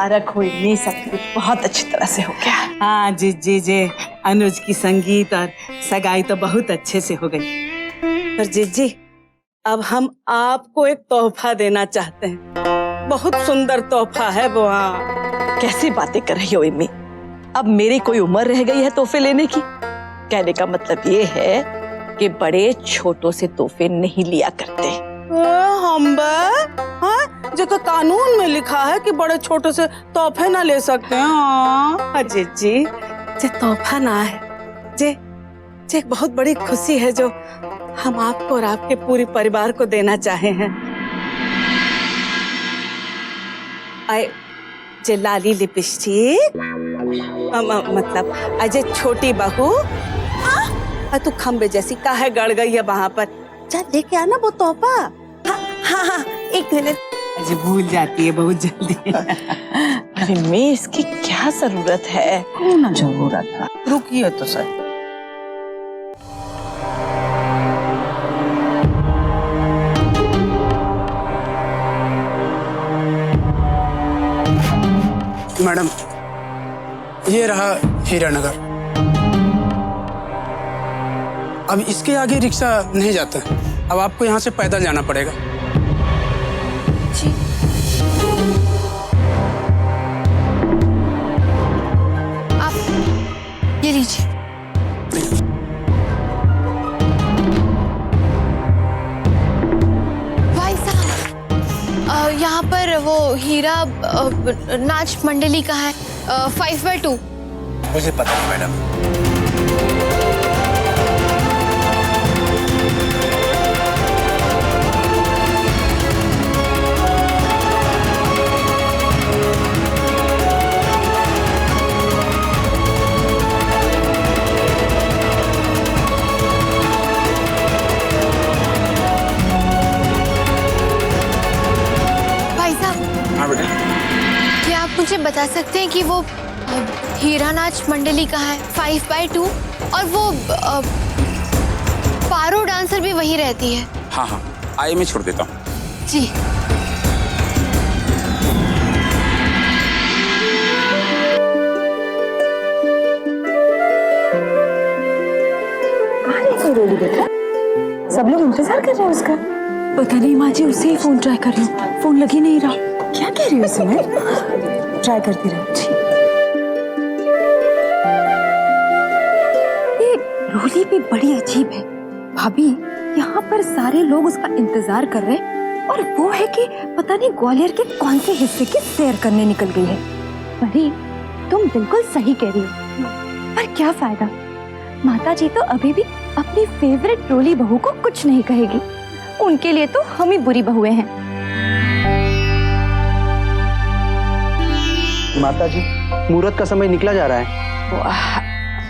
मुबारक हो इतनी, सब कुछ बहुत अच्छी तरह से हो गया। हाँ जी जी, अनुज की संगीत और सगाई तो बहुत अच्छे से हो गई। पर जी अब हम आपको एक तोहफा देना चाहते हैं। बहुत सुंदर तोहफा है वो। हाँ, कैसी बातें कर रही हो इम्मी? अब मेरी कोई उम्र रह गई है तोहफे लेने की? कहने का मतलब ये है कि बड़े छोटों से तोहफे नहीं लिया करते। हाँ, जो तो कानून में लिखा है कि बड़े छोटे से तोहफे ना ले सकते हैं। हाँ अजय जी, जे तोहफा ना है, जे एक बहुत बड़ी खुशी है जो हम आपको और आपके पूरे परिवार को देना चाहे हैं। आए जे लाली लिपस्टिक, मतलब अजय छोटी बहू, तू खम्बे जैसी काहे गड़ गई है वहां पर? जा लेके आना वो तोहफा। हाँ, एक मिनट। अजय भूल जाती है बहुत जल्दी। अरे मैं इसकी क्या जरूरत है? ना जरूरत है, रुकिए तो सर। मैडम, ये रहा हीरानगर। अब इसके आगे रिक्शा नहीं जाता, अब आपको यहाँ से पैदल जाना पड़ेगा। जी। आप ये लीजिए। भाई साहब, यहाँ पर वो हीरा नाच मंडली का है, 5/2। मुझे पता है मैडम। क्या आप मुझे बता सकते हैं कि वो हीरा नाच मंडली का है 5/2 और वो पारो डांसर भी वही रहती है? हाँ, आइए मैं छोड़ देता हूँ। जी। बेटा, सब लोग इंतजार कर रहे हैं उसका। पता नहीं माँ जी, उसे ही फोन ट्राई कर रही हूँ, फोन लग ही नहीं रहा। क्या कह रही हो सुमित? ट्राई करती रहो। ये रोली भी बड़ी अजीब है भाभी। यहाँ पर सारे लोग उसका इंतजार कर रहे हैं और वो है कि पता नहीं ग्वालियर के कौन से हिस्से की सैर करने निकल गई है। परी, तुम बिल्कुल सही कह रही हो, पर क्या फायदा? माता जी तो अभी भी अपनी फेवरेट रोली बहू को कुछ नहीं कहेगी। उनके लिए तो हम ही बुरी बहुएं हैं। माता जी, मुहूर्त का समय निकला जा रहा है।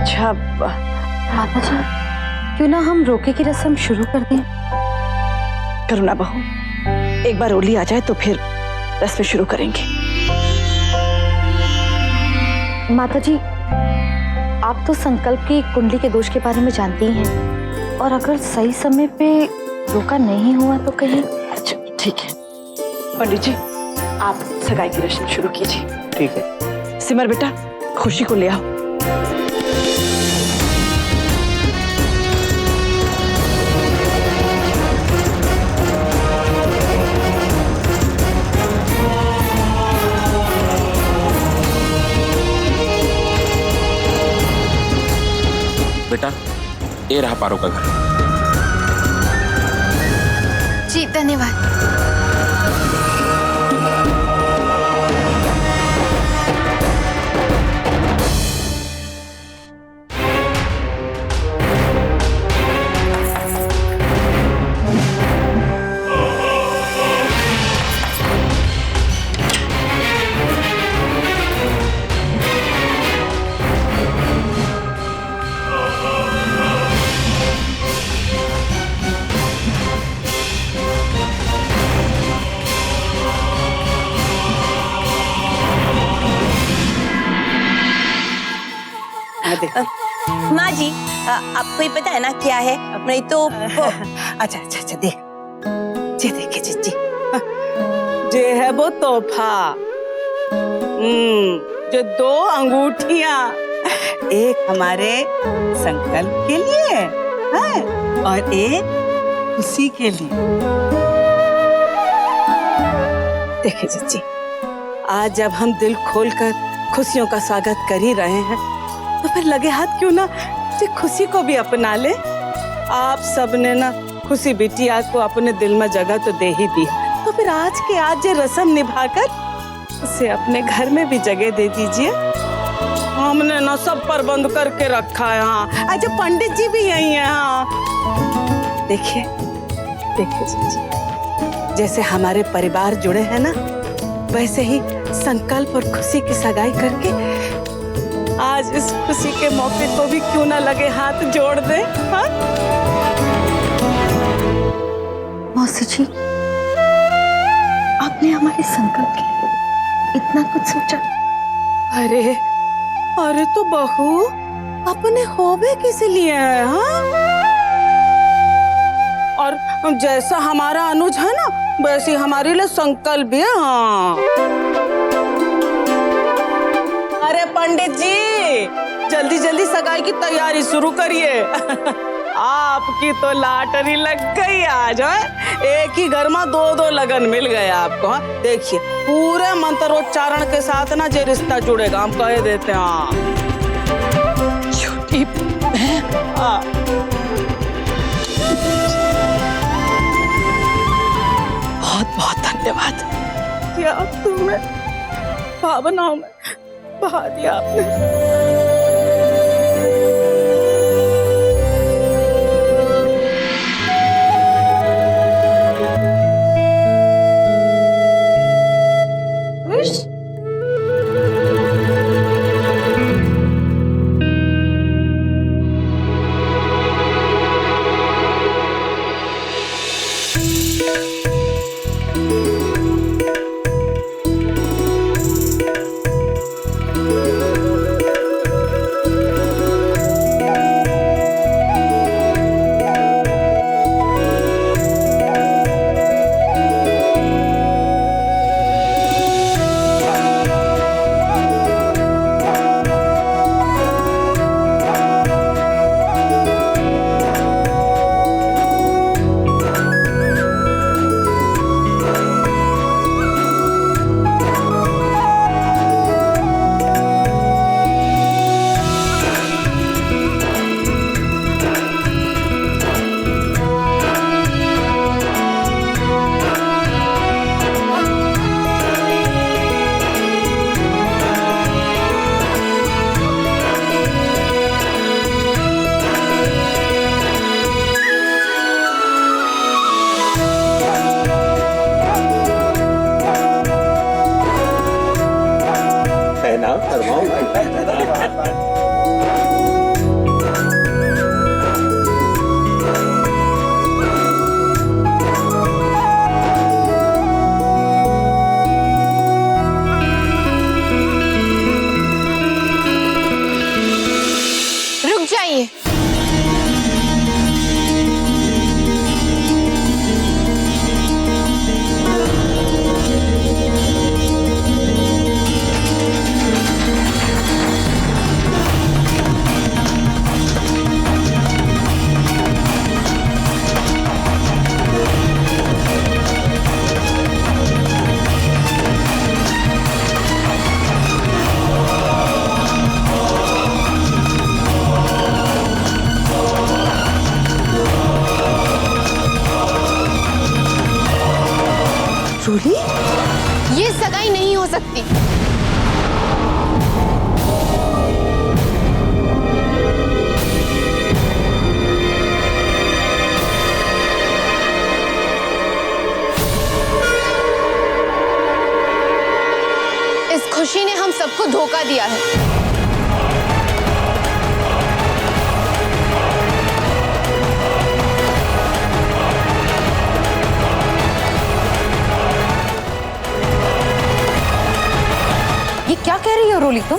अच्छा माता जी, क्यों ना हम रोके की रस्म शुरू कर दें? करुणा बहू, एक बार रोली आ जाए तो फिर रस्म शुरू करेंगे। माता जी, आप तो संकल्प की कुंडली के दोष के बारे में जानती ही हैं, और अगर सही समय पे रोका नहीं हुआ तो कहीं। अच्छा ठीक है, पंडित जी आप सगाई की रस्म शुरू कीजिए। ठीक है। सिमर बेटा, खुशी को ले आओ। बेटा, ये रहा पारो का घर। जी धन्यवाद। माँ जी, आपको ही पता है ना क्या है? नहीं तो अच्छा देख, जे देखे जी जे है वो तोहफा। जो 2 अंगूठियां, एक हमारे संकल्प के लिए है और एक खुशी के लिए। देखिए जीजी, आज जब हम दिल खोलकर खुशियों का स्वागत कर ही रहे हैं, तो फिर लगे हाथ क्यों ना खुशी को भी अपना ले। आप सबने ना खुशी बिटिया को अपने दिल में जगह तो दे ही दी, तो फिर आज के आज ये रस्म निभाकर उसे अपने घर में भी जगह दे दीजिए। हमने ना सब प्रबंध करके रखा है। हाँ, आज पंडित जी भी यही है। हाँ, देखिए देखिए जी, जैसे हमारे परिवार जुड़े हैं ना, वैसे ही संकल्प और खुशी की सगाई करके आज इस खुशी के मौके को भी क्यों ना लगे हाथ जोड़ दे। हाँ? मौसी जी, आपने हमारे संकल्प के लिए इतना कुछ सोचा? अरे अरे तो बहू, अपने होवे किस लिए है? हाँ? और जैसा हमारा अनुज है ना, वैसे हमारे लिए संकल्प भी है। हाँ। अरे पंडित जी, जल्दी जल्दी सगाई की तैयारी शुरू करिए। आपकी तो लॉटरी लग गई आज। एक ही घर में 2 लगन मिल गए आपको। देखिए, पूरे मंत्रोच्चारण के साथ ना जे रिश्ता जुड़ेगा, हम कह देते हैं। हाँ। छोटी बहन, हाँ। बहुत बहुत धन्यवाद। क्या तुम्हें भावनाओं में बहा दिया आपने। जूली, ये सगाई नहीं हो सकती। इस खुशी ने हम सबको धोखा दिया है। ये क्या कह रही हो रोली तुम?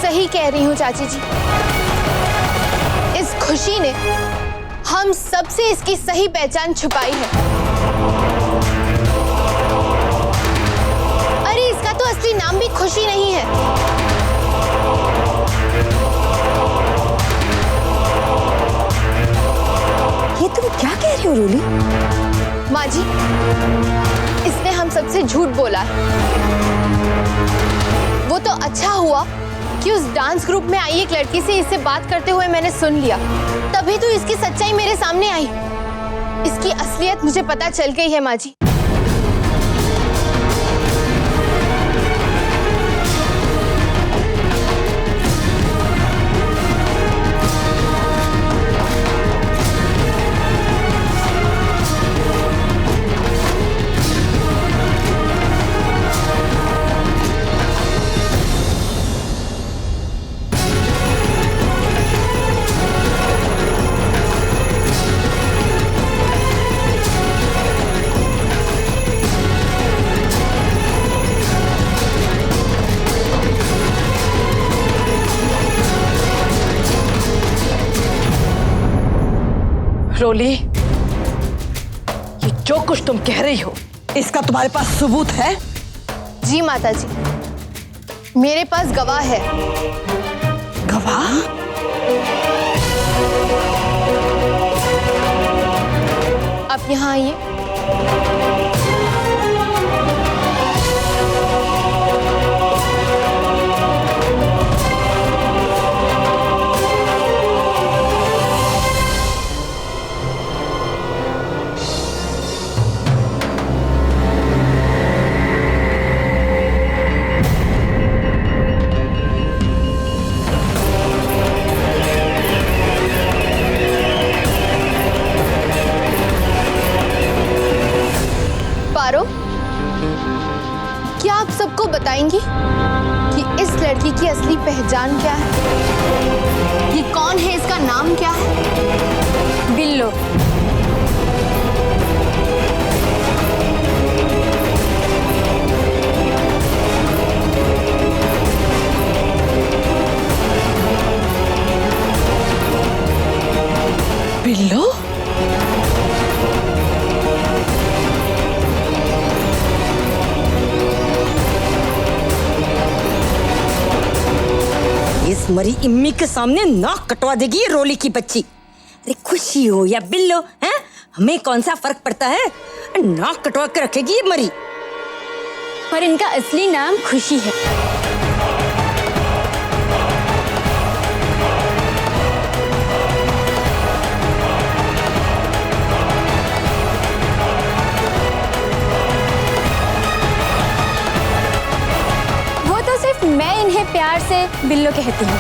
सही कह रही हूँ चाची जी। इस खुशी ने हम सबसे इसकी सही पहचान छुपाई है। अरे इसका तो असली असली नाम भी खुशी नहीं है। ये तुम क्या कह रही हो रोली? माँ जी, इसने हम सबसे झूठ बोला है। वो तो अच्छा हुआ कि उस डांस ग्रुप में आई एक लड़की से इससे बात करते हुए मैंने सुन लिया, तभी तो इसकी सच्चाई मेरे सामने आई। इसकी असलियत मुझे पता चल गई है माँ जी। रोली, ये जो कुछ तुम कह रही हो, इसका तुम्हारे पास सबूत है? जी माता जी, मेरे पास गवाह है। गवाह? आप यहाँ आइए। पारो, क्या आप सबको बताएंगी कि इस लड़की की असली पहचान क्या है? ये कौन है, इसका नाम क्या है? बिल्लो। बिल्लो? इस मरी इम्मी के सामने नाक कटवा देगी ये रोली की बच्ची। अरे खुशी हो या बिल्लो, हैं? हमें कौन सा फर्क पड़ता है? नाक कटवा के रखेगी ये मरी। पर इनका असली नाम खुशी है। वो तो सिर्फ मैं इन्हें प्यार से बिल्लो कहती हूँ।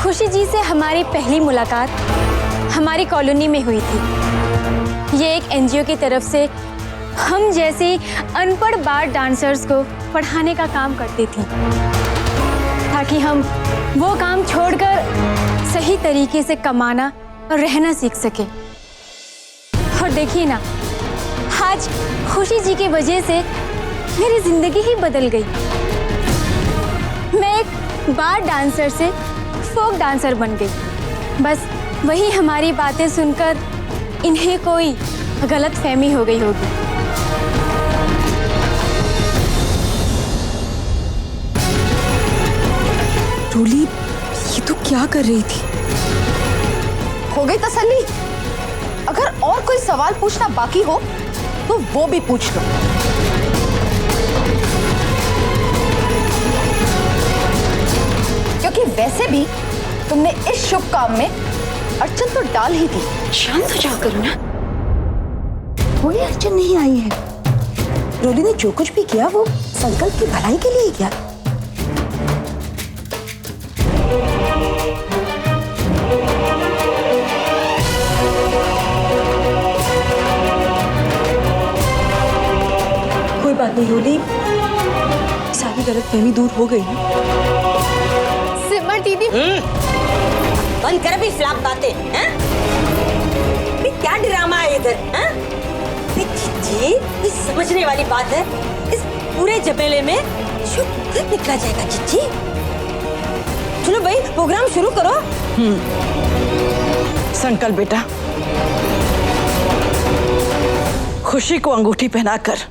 खुशी जी से हमारी पहली मुलाकात हमारी कॉलोनी में हुई थी। ये एक एनजीओ की तरफ से हम जैसे अनपढ़ बार डांसर्स को पढ़ाने का काम करती थी, ताकि हम वो काम छोड़कर सही तरीके से कमाना और रहना सीख सके। और देखिए ना, आज खुशी जी की वजह से मेरी जिंदगी ही बदल गई। मैं एक बार डांसर से फोक डांसर बन गई। बस वही हमारी बातें सुनकर इन्हें कोई गलत फहमी हो गई होगी। रोली, ये तो क्या कर रही थी? हो गई तसल्ली? अगर और कोई सवाल पूछना बाकी हो तो वो भी पूछ लो। क्योंकि वैसे भी तुमने इस शुभ काम में अड़चन तो डाल ही दी। शांत हो जाओ करुणा, कोई अड़चन नहीं आई है। रोली ने जो कुछ भी किया वो संकल्प की भलाई के लिए किया। कोई बात नहीं रोली, सारी गलतफहमी दूर हो गई है। सिमर दीदी, बंद कर भी फ्लॉप बातें, हैं? क्या ड्रामा है इधर, हैं? चिच्ची, ये समझने वाली बात है। इस पूरे झमेले में शुभ कब निकला जाएगा चिच्ची? चलो भाई प्रोग्राम शुरू करो। संकल्प बेटा, खुशी को अंगूठी पहनाकर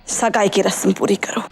सगाई की रस्म पूरी करो।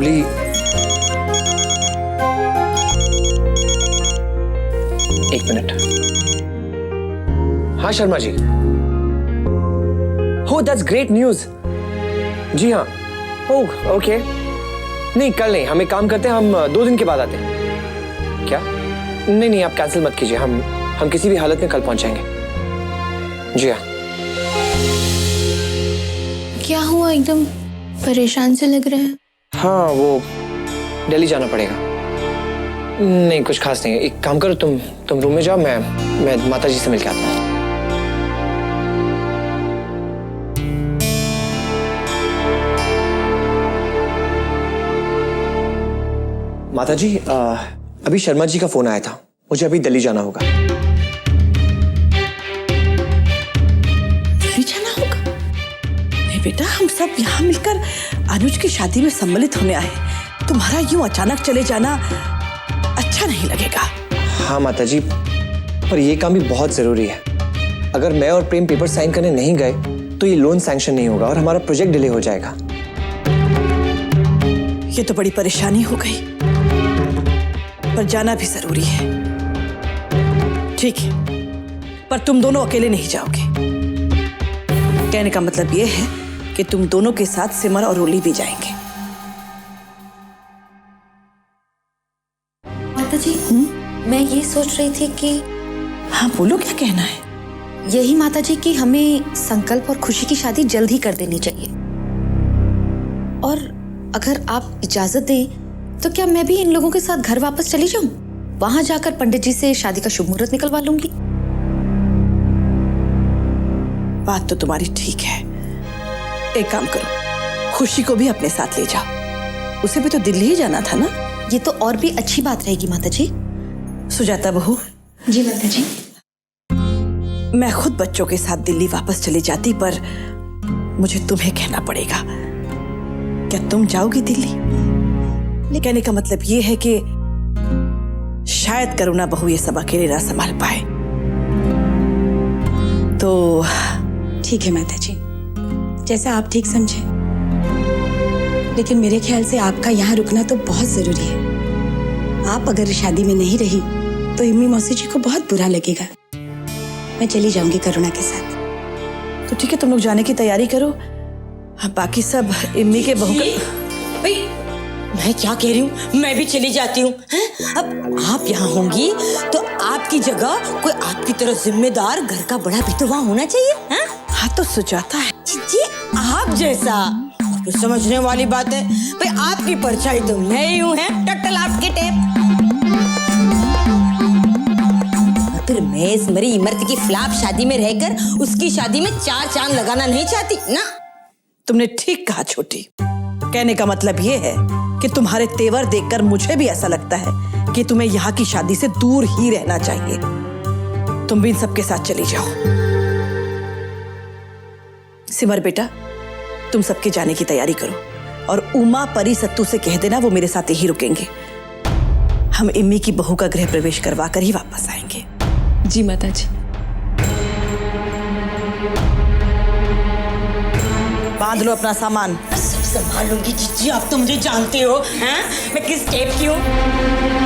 एक्चुअली एक मिनट। हाँ शर्मा जी। हो दैट्स ग्रेट न्यूज। जी हाँ। Oh okay. नहीं कल नहीं, हम एक काम करते हैं, हम 2 दिन के बाद आते हैं। क्या? नहीं नहीं आप कैंसिल मत कीजिए, हम किसी भी हालत में कल पहुंच जाएंगे। जी हाँ। क्या हुआ, एकदम परेशान से लग रहे हैं? हाँ वो दिल्ली जाना पड़ेगा। नहीं कुछ खास नहीं है। एक काम करो, तुम रूम में जाओ, मैं माता जी से मिलकर आता हूँ। माता जी अभी शर्मा जी का फोन आया था, मुझे अभी दिल्ली जाना होगा। दिल्ली जाना होगा? नहीं बेटा, हम सब यहाँ मिलकर अनुज की शादी में सम्मिलित होने आए। तुम्हारा यूं अचानक चले जाना अच्छा नहीं लगेगा। हाँ माता जी, पर ये काम भी बहुत जरूरी है। अगर मैं और प्रेम पेपर साइन करने नहीं गए तो ये लोन सैंक्शन नहीं होगा और हमारा प्रोजेक्ट डिले हो जाएगा। ये तो बड़ी परेशानी हो गई, पर जाना भी जरूरी है। ठीक है, पर तुम दोनों अकेले नहीं जाओगे। कहने का मतलब ये है कि तुम दोनों के साथ सिमर और ओली भी जाएंगे। माता जी, मैं ये सोच रही थी कि हाँ बोलो, क्या कहना है? यही माता जी कि हमें संकल्प और खुशी की शादी जल्द ही कर देनी चाहिए। और अगर आप इजाजत दें तो क्या मैं भी इन लोगों के साथ घर वापस चली जाऊं? वहां जाकर पंडित जी से शादी का शुभ मुहूर्त निकलवा लूंगी। बात तो तुम्हारी ठीक है। एक काम करो, खुशी को भी अपने साथ ले जाओ। उसे भी तो दिल्ली ही जाना था ना। ये तो और भी अच्छी बात रहेगी माता जी। सुजाता बहू। जी माता जी। मैं खुद बच्चों के साथ दिल्ली वापस चली जाती, पर मुझे तुम्हें कहना पड़ेगा। क्या तुम जाओगी दिल्ली? कहने का मतलब ये है कि शायद करुणा बहू ये सब अकेले ना संभाल पाए। तो ठीक है माता जी, जैसा आप ठीक समझे। लेकिन मेरे ख्याल से आपका यहाँ रुकना तो बहुत जरूरी है। आप अगर शादी में नहीं रही तो इम्मी मौसी जी को बहुत बुरा लगेगा। मैं चली जाऊंगी करुणा के साथ। तो ठीक है, तुम लोग जाने की तैयारी करो। हाँ, बाकी सब इम्मी के बहू का। मैं क्या कह रही हूँ, मैं भी चली जाती हूँ। अब आप यहाँ होंगी तो आपकी जगह कोई आपकी तरह जिम्मेदार घर का बड़ा भी तो वहाँ होना चाहिए। हाँ तो सुजाता है जी आप जैसा। और कुछ समझने वाली बात है भाई, आपकी परछाई तो मैं ही हूँ, है टट्टल आपके टेप। और फिर मैं इस मरी इमरत की फ्लॉप शादी में रहकर उसकी शादी में 4 चांद लगाना नहीं चाहती ना। तुमने ठीक कहा छोटी। कहने का मतलब ये है कि तुम्हारे तेवर देखकर मुझे भी ऐसा लगता है कि तुम्हें यहाँ की शादी से दूर ही रहना चाहिए। तुम भी इन सबके साथ चली जाओ। सिमर बेटा, तुम सबके जाने की तैयारी करो और उमा परी सत्तू से कह देना वो मेरे साथ ही रुकेंगे। हम इम्मी की बहू का गृह प्रवेश करवा कर ही वापस आएंगे। जी माताजी। बांध लो अपना सामान। सब संभाल लूंगी जीजी, आप तो मुझे जानते हो हैं मैं किस टाइप की हूँ।